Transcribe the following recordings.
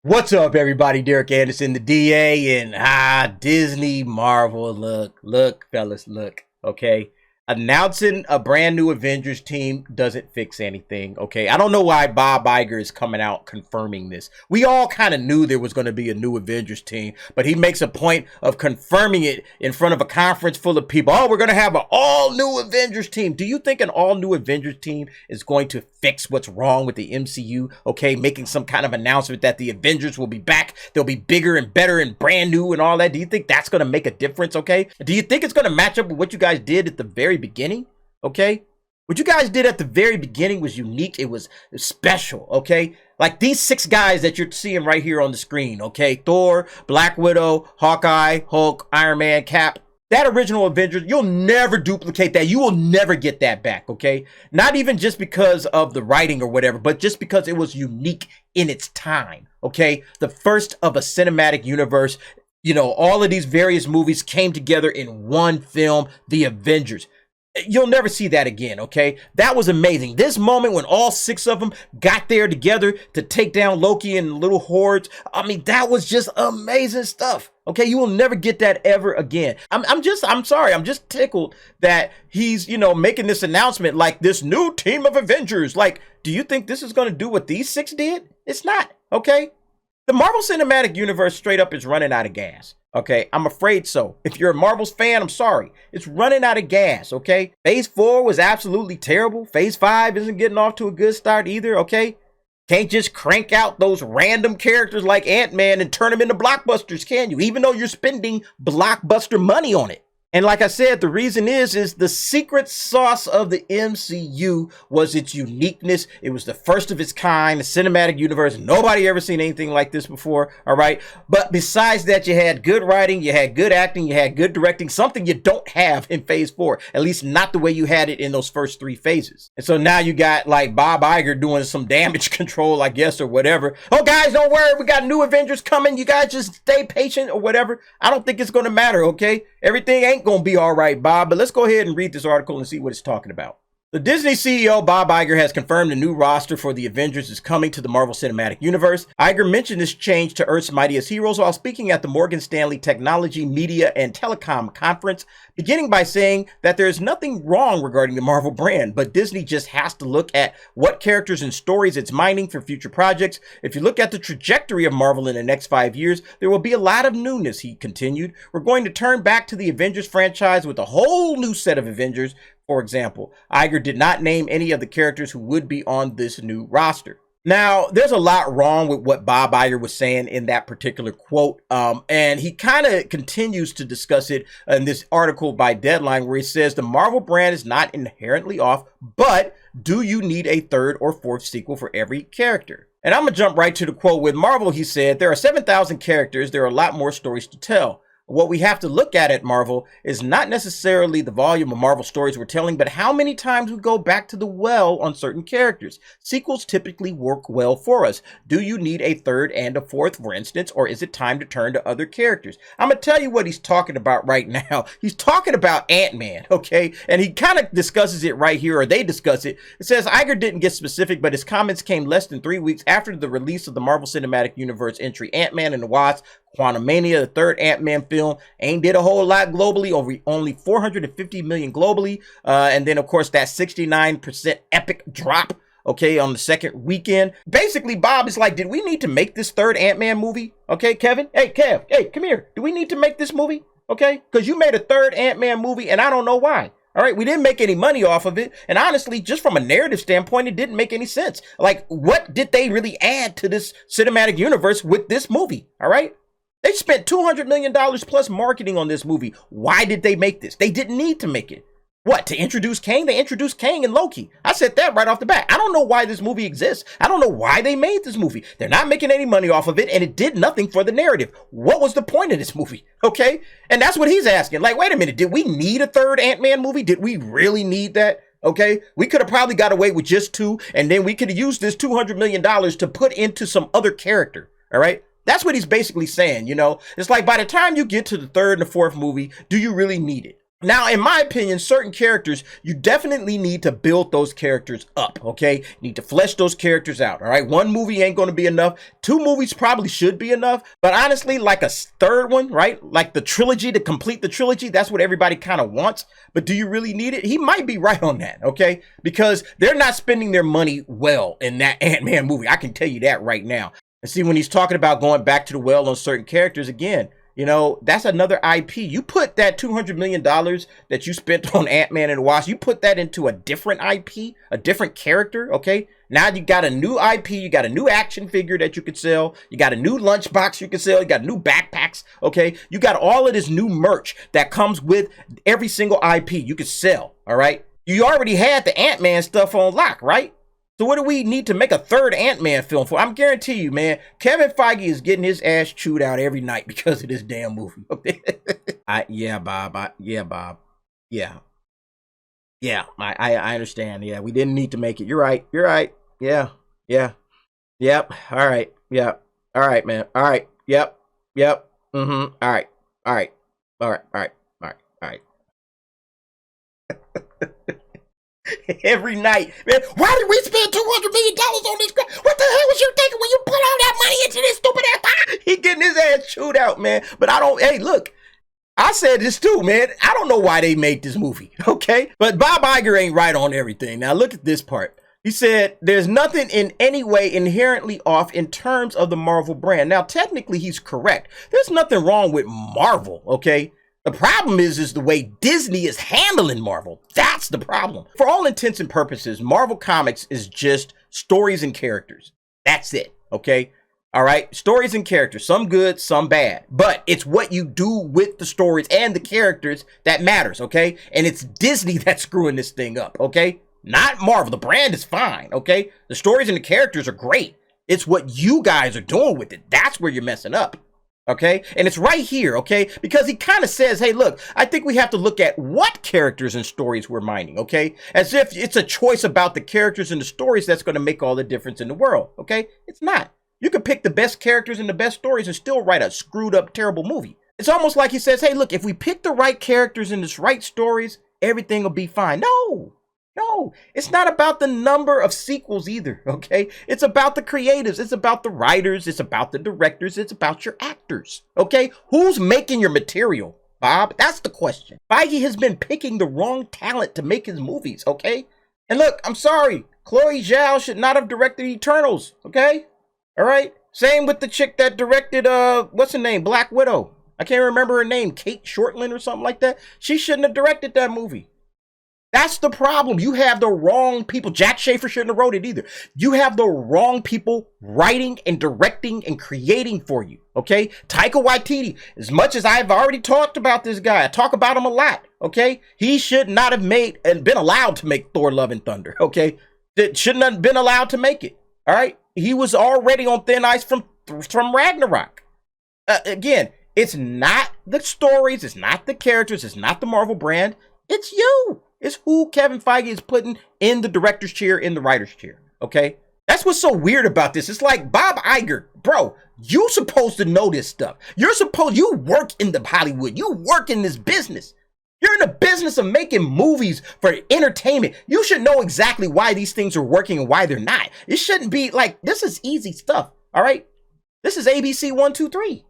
What's up, everybody? Derek Anderson, the DA, and Disney, Marvel. Look, fellas, look. Okay, announcing a brand new Avengers team doesn't fix anything. Okay, I don't know why Bob Iger is coming out confirming this. We all kind of knew there was going to be a new Avengers team, but he makes a point of confirming it in front of a conference full of people. Oh, we're going to have an all-new Avengers team. Do you think an all-new Avengers team is going to fix what's wrong with the MCU? Okay, making some kind of announcement that the Avengers will be back. They'll be bigger and better and brand new and all that. Do you think that's going to make a difference? Okay, do you think it's going to match up with what you guys did at the very beginning? Okay, what you guys did at the very beginning was unique. It was special. Okay, like these 6 guys that you're seeing right here on the screen. Okay, Thor, Black Widow, Hawkeye, Hulk, Iron Man, Cap. That original Avengers, you'll never duplicate that. You will never get that back, okay? Not even just because of the writing or whatever, but just because it was unique in its time, okay? The first of a cinematic universe. You know, all of these various movies came together in one film, The Avengers. You'll never see that again, okay? That was amazing. This moment when all 6 of them got there together to take down Loki and little hordes, I mean, that was just amazing stuff. Okay, you will never get that ever again. I'm sorry, I'm just tickled that he's, making this announcement like this new team of Avengers. Like, do you think this is going to do what these 6 did? It's not, okay? The Marvel Cinematic Universe straight up is running out of gas. Okay, I'm afraid so. If you're a Marvel's fan, I'm sorry. It's running out of gas, okay? Phase 4 was absolutely terrible. Phase 5 isn't getting off to a good start either, okay? Can't just crank out those random characters like Ant-Man and turn them into blockbusters, can you? Even though you're spending blockbuster money on it. And like I said, the reason is the secret sauce of the MCU was its uniqueness. It was the first of its kind, the cinematic universe. Nobody ever seen anything like this before, all right? But besides that, you had good writing, you had good acting, you had good directing, something you don't have in Phase 4, at least not the way you had it in those first 3 phases. And so now you got like Bob Iger doing some damage control, I guess, or whatever. Oh, guys, don't worry, we got new Avengers coming. You guys just stay patient or whatever. I don't think it's going to matter, okay? Everything ain't gonna be all right, Bob, but let's go ahead and read this article and see what it's talking about. The Disney CEO Bob Iger has confirmed a new roster for the Avengers is coming to the Marvel Cinematic Universe. Iger mentioned this change to Earth's Mightiest Heroes while speaking at the Morgan Stanley Technology, Media, and Telecom Conference, beginning by saying that there is nothing wrong regarding the Marvel brand, but Disney just has to look at what characters and stories it's mining for future projects. If you look at the trajectory of Marvel in the next 5 years, there will be a lot of newness, he continued. We're going to turn back to the Avengers franchise with a whole new set of Avengers. For example, Iger did not name any of the characters who would be on this new roster. Now, there's a lot wrong with what Bob Iger was saying in that particular quote, and he kind of continues to discuss it in this article by Deadline, where he says the Marvel brand is not inherently off, but do you need a 3rd or 4th sequel for every character? And I'm going to jump right to the quote. With Marvel, he said, there are 7,000 characters. There are a lot more stories to tell. What we have to look at Marvel is not necessarily the volume of Marvel stories we're telling, but how many times we go back to the well on certain characters. Sequels typically work well for us. Do you need a 3rd and a 4th, for instance, or is it time to turn to other characters? I'm going to tell you what he's talking about right now. He's talking about Ant-Man, okay? And he kind of discusses it right here, or they discuss it. It says Iger didn't get specific, but his comments came less than 3 weeks after the release of the Marvel Cinematic Universe entry Ant-Man and the Wasp, Quantumania, the 3rd Ant-Man film, ain't did a whole lot globally, over only 450 million globally. And then, of course, that 69% epic drop, okay, on the 2nd weekend. Basically, Bob is like, did we need to make this 3rd Ant-Man movie? Okay, Kevin? Hey, Kev, hey, come here. Do we need to make this movie? Okay, because you made a 3rd Ant-Man movie, and I don't know why. All right, we didn't make any money off of it. And honestly, just from a narrative standpoint, it didn't make any sense. Like, what did they really add to this cinematic universe with this movie? All right? They spent $200 million plus marketing on this movie. Why did they make this? They didn't need to make it. What, to introduce Kang? They introduced Kang and Loki. I said that right off the bat. I don't know why this movie exists. I don't know why they made this movie. They're not making any money off of it, and it did nothing for the narrative. What was the point of this movie? Okay? And that's what he's asking. Like, wait a minute, did we need a 3rd Ant-Man movie? Did we really need that? Okay, we could have probably got away with just 2, and then we could have used this $200 million to put into some other character. All right? That's what he's basically saying, It's like by the time you get to the 3rd and the 4th movie, do you really need it? Now, in my opinion, certain characters, you definitely need to build those characters up, okay? You need to flesh those characters out, all right? One movie ain't going to be enough. 2 movies probably should be enough. But honestly, like a third one, right? Like the trilogy, to complete the trilogy, that's what everybody kind of wants. But do you really need it? He might be right on that, okay? Because they're not spending their money well in that Ant-Man movie. I can tell you that right now. And see, when he's talking about going back to the well on certain characters, again, you know, that's another IP. You put that $200 million that you spent on Ant-Man and the Wasp, you put that into a different IP, a different character, okay? Now you got a new IP, you got a new action figure that you could sell, you got a new lunchbox you can sell, you got new backpacks, okay? You got all of this new merch that comes with every single IP you could sell, all right? You already had the Ant-Man stuff on lock, right? So what do we need to make a third Ant-Man film for? I'm guarantee you, man, Kevin Feige is getting his ass chewed out every night because of this damn movie. Yeah, Bob. Yeah, Bob. Yeah. Yeah, I understand. Yeah, we didn't need to make it. You're right. You're right. Yeah. Yeah. Yep. All right. Yeah. All right, man. All right. Yep. Yep. Mm-hmm. All right. All right. All right. All right. All right. All right. Every night, man. Why did we spend $200 million on this crap? What the hell was you thinking when you put all that money into this stupid ass? He getting his ass chewed out, man. But I don't. Hey, look, I said this too, man. I don't know why they made this movie, okay? But Bob Iger ain't right on everything. Now look at this part. He said there's nothing in any way inherently off in terms of the Marvel brand. Now technically he's correct. There's nothing wrong with Marvel, okay? The problem is the way Disney is handling Marvel. That's the problem. For all intents and purposes, Marvel Comics is just stories and characters. That's it, okay? All right? Stories and characters, some good, some bad. But it's what you do with the stories and the characters that matters, okay? And it's Disney that's screwing this thing up, okay? Not Marvel. The brand is fine, okay? The stories and the characters are great. It's what you guys are doing with it. That's where you're messing up. Okay, and it's right here, okay, because he kind of says, hey, look, I think we have to look at what characters and stories we're mining, okay, as if it's a choice about the characters and the stories that's going to make all the difference in the world, okay? It's not. You could pick the best characters and the best stories and still write a screwed up, terrible movie. It's almost like he says, hey, look, if we pick the right characters and the right stories, everything will be fine. No, it's not about the number of sequels either, okay? It's about the creatives, it's about the writers, it's about the directors, it's about your actors, okay? Who's making your material, Bob? That's the question. Feige has been picking the wrong talent to make his movies, okay? And look, I'm sorry, Chloe Zhao should not have directed Eternals, okay? All right? Same with the chick that directed, what's her name? Black Widow. I can't remember her name, Kate Shortland or something like that. She shouldn't have directed that movie. That's the problem. You have the wrong people. Jack Schaefer shouldn't have wrote it either. You have the wrong people writing and directing and creating for you, okay? Taika Waititi, as much as I've already talked about this guy, I talk about him a lot, okay? He should not have made and been allowed to make Thor Love and Thunder, okay? That shouldn't have been allowed to make it, all right? He was already on thin ice from Ragnarok. Again, it's not the stories, it's not the characters, it's not the Marvel brand, it's you. It's who Kevin Feige is putting in the director's chair, in the writer's chair, okay? That's what's so weird about this. It's like, Bob Iger, bro, you supposed to know this stuff. You work in the Hollywood. You work in this business. You're in the business of making movies for entertainment. You should know exactly why these things are working and why they're not. It shouldn't be like, this is easy stuff, all right? This is ABC 1, 2, 3.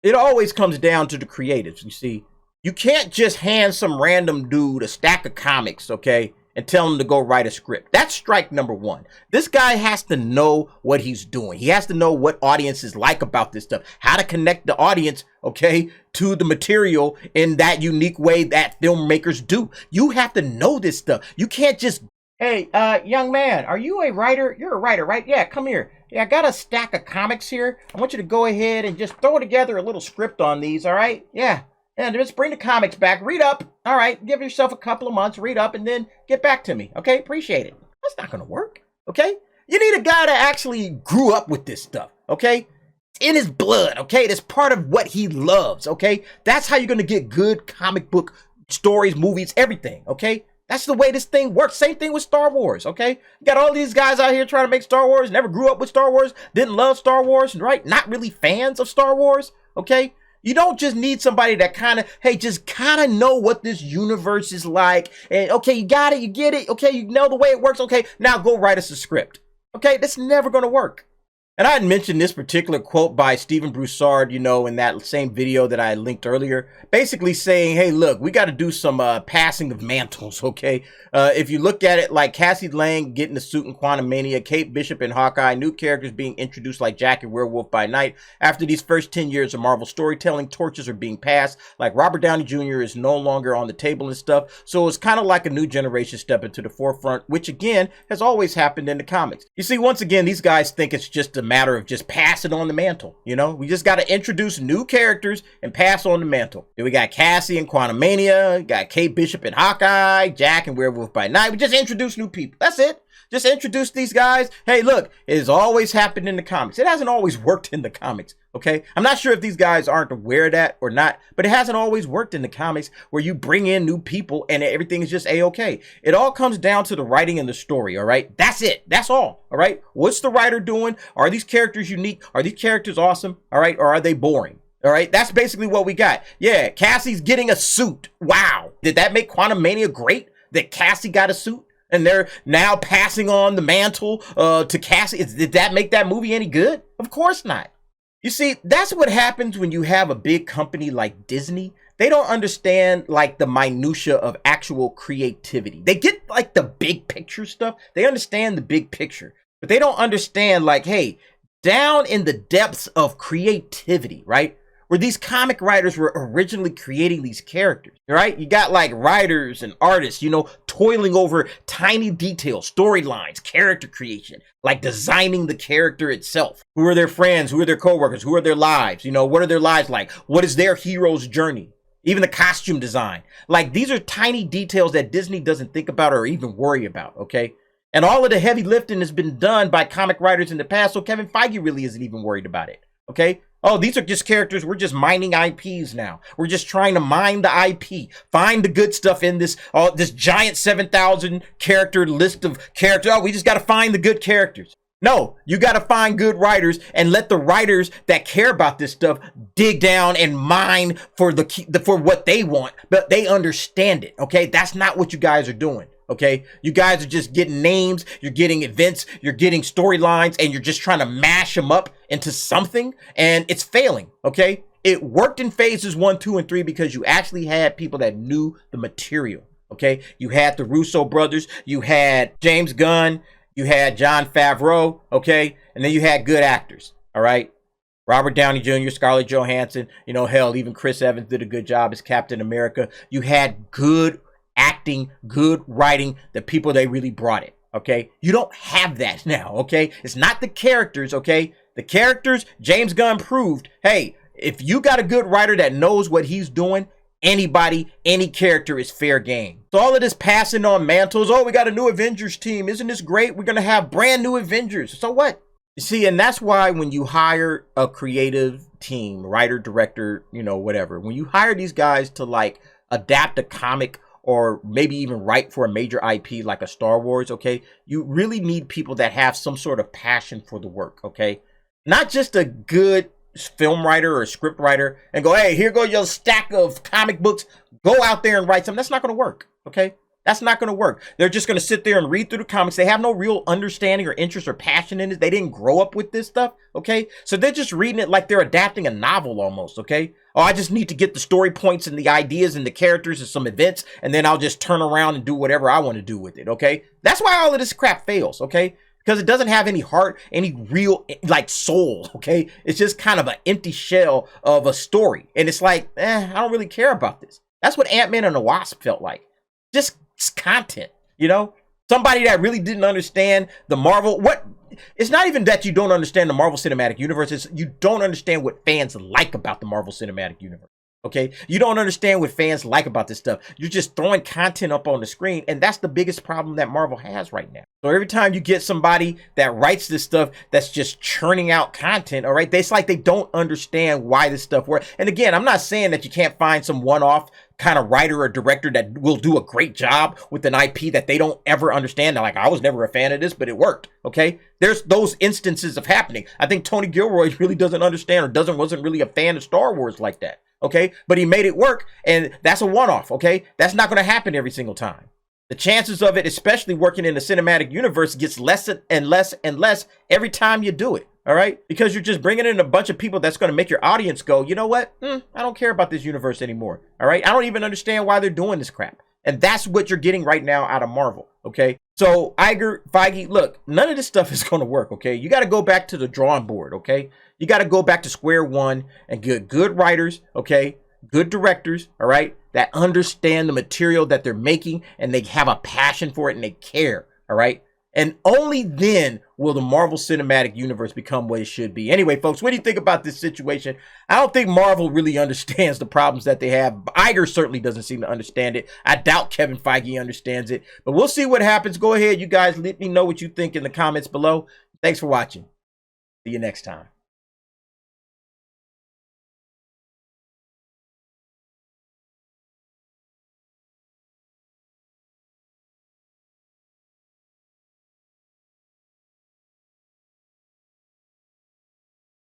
It always comes down to the creatives, you see. You can't just hand some random dude a stack of comics, okay, and tell him to go write a script. That's strike number one. This guy has to know what he's doing. He has to know what audiences like about this stuff, how to connect the audience, okay, to the material in that unique way that filmmakers do. You have to know this stuff. You can't just, hey, young man, are you a writer? You're a writer, right? Yeah, come here. Yeah, I got a stack of comics here. I want you to go ahead and just throw together a little script on these, all right? Yeah. And just bring the comics back, read up. All right, give yourself a couple of months, read up, and then get back to me. Okay, appreciate it. That's not going to work. Okay, you need a guy that actually grew up with this stuff. Okay, it's in his blood. Okay, that's part of what he loves. Okay, that's how you're going to get good comic book stories, movies, everything. Okay, that's the way this thing works. Same thing with Star Wars. Okay, you got all these guys out here trying to make Star Wars, never grew up with Star Wars, didn't love Star Wars, right? Not really fans of Star Wars. Okay. You don't just need somebody that kind of, hey, just kind of know what this universe is like. And okay, you got it, you get it. Okay, you know the way it works. Okay, now go write us a script. Okay, that's never going to work. And I had mentioned this particular quote by Stephen Broussard, you know, in that same video that I linked earlier, basically saying, hey, look, we got to do some passing of mantles, okay? If you look at it like Cassie Lang getting the suit in Quantumania, Kate Bishop and Hawkeye, new characters being introduced like Jack and Werewolf by Night. After these first 10 years of Marvel storytelling, torches are being passed, like Robert Downey Jr. is no longer on the table and stuff. So it's kind of like a new generation stepping to the forefront, which again, has always happened in the comics. You see, once again, these guys think it's just a matter of just passing on the mantle. You know, we just got to introduce new characters and pass on the mantle. Then we got Cassie and Quantumania, got Kate Bishop and Hawkeye, Jack and Werewolf by Night. We just introduce new people. That's it. Just introduce these guys. Hey, look, it has always happened in the comics. It hasn't always worked in the comics, okay? I'm not sure if these guys aren't aware of that or not, but it hasn't always worked in the comics where you bring in new people and everything is just A-okay. It all comes down to the writing and the story, all right? That's it. That's all right? What's the writer doing? Are these characters unique? Are these characters awesome, all right? Or are they boring? All right, that's basically what we got. Yeah, Cassie's getting a suit. Wow. Did that make Quantumania great? That Cassie got a suit? And they're now passing on the mantle to Cassie. Did that make that movie any good? Of course not. You see, that's what happens when you have a big company like Disney. They don't understand like the minutia of actual creativity. They get like the big picture stuff. They understand the big picture, but they don't understand like, hey, down in the depths of creativity, right? Where these comic writers were originally creating these characters, right? You got like writers and artists, you know, toiling over tiny details, storylines, character creation, like designing the character itself. Who are their friends? Who are their coworkers? Who are their lives? You know, what are their lives like? What is their hero's journey? Even the costume design. Like these are tiny details that Disney doesn't think about or even worry about, okay? And all of the heavy lifting has been done by comic writers in the past, so Kevin Feige really isn't even worried about it, okay? Oh, these are just characters. We're just mining IPs now. We're just trying to mine the IP, find the good stuff in this giant 7,000 character list of characters. Oh, we just got to find the good characters. No, you got to find good writers and let the writers that care about this stuff dig down and mine for for what they want, but they understand it. Okay, that's not what you guys are doing. Okay, you guys are just getting names, you're getting events, you're getting storylines, and you're just trying to mash them up into something, and it's failing. Okay, it worked in phases 1, 2, and 3 because you actually had people that knew the material. Okay, you had the Russo brothers, you had James Gunn, you had Jon Favreau. Okay, and then you had good actors. All right. Robert Downey Jr., Scarlett Johansson, you know, hell, even Chris Evans did a good job as Captain America. You had good acting, good writing, the people they really brought it. Okay, you don't have that now. Okay, it's not the characters. Okay, the characters, James Gunn proved, hey, if you got a good writer that knows what he's doing, anybody, any character is fair game. So all of this passing on mantles, oh, we got a new Avengers team, isn't this great? We're gonna have brand new Avengers. So what? You see, and that's why when you hire a creative team, writer, director, you know, whatever, when you hire these guys to like adapt a comic or maybe even write for a major IP like a Star Wars, okay, you really need people that have some sort of passion for the work, okay? Not just a good film writer or script writer and go, hey, here go your stack of comic books, go out there and write something. That's not going to work, okay? That's not going to work. They're just going to sit there and read through the comics. They have no real understanding or interest or passion in it. They didn't grow up with this stuff, okay? So they're just reading it like they're adapting a novel almost, okay? Oh, I just need to get the story points and the ideas and the characters and some events, and then I'll just turn around and do whatever I want to do with it, okay? That's why all of this crap fails, okay? Because it doesn't have any heart, any real, like, soul, okay? It's just kind of an empty shell of a story. And it's like, I don't really care about this. That's what Ant-Man and the Wasp felt like. Just content, you know? Somebody that really didn't understand the Marvel, it's not even that you don't understand the Marvel Cinematic Universe, it's you don't understand what fans like about the Marvel Cinematic Universe, okay? You don't understand what fans like about this stuff. You're just throwing content up on the screen, and that's the biggest problem that Marvel has right now. So every time you get somebody that writes this stuff that's just churning out content, all right, it's like they don't understand why this stuff works. And again, I'm not saying that you can't find some one-off kind of writer or director that will do a great job with an IP that they don't ever understand. They're like, I was never a fan of this, but it worked. Okay, there's those instances of happening. I think Tony Gilroy really doesn't understand or wasn't really a fan of Star Wars like that. Okay, but he made it work, and that's a one-off. Okay, that's not going to happen every single time. The chances of it, especially working in the cinematic universe, gets less and less and less every time you do it. All right, because you're just bringing in a bunch of people that's going to make your audience go, you know what? I don't care about this universe anymore. All right, I don't even understand why they're doing this crap. And that's what you're getting right now out of Marvel. Okay, so Iger, Feige, look, none of this stuff is going to work. Okay, you got to go back to the drawing board. Okay, you got to go back to square one and get good writers. Okay, good directors. All right, that understand the material that they're making and they have a passion for it and they care. All right. And only then will the Marvel Cinematic Universe become what it should be. Anyway, folks, what do you think about this situation? I don't think Marvel really understands the problems that they have. Iger certainly doesn't seem to understand it. I doubt Kevin Feige understands it. But we'll see what happens. Go ahead, you guys, let me know what you think in the comments below. Thanks for watching. See you next time.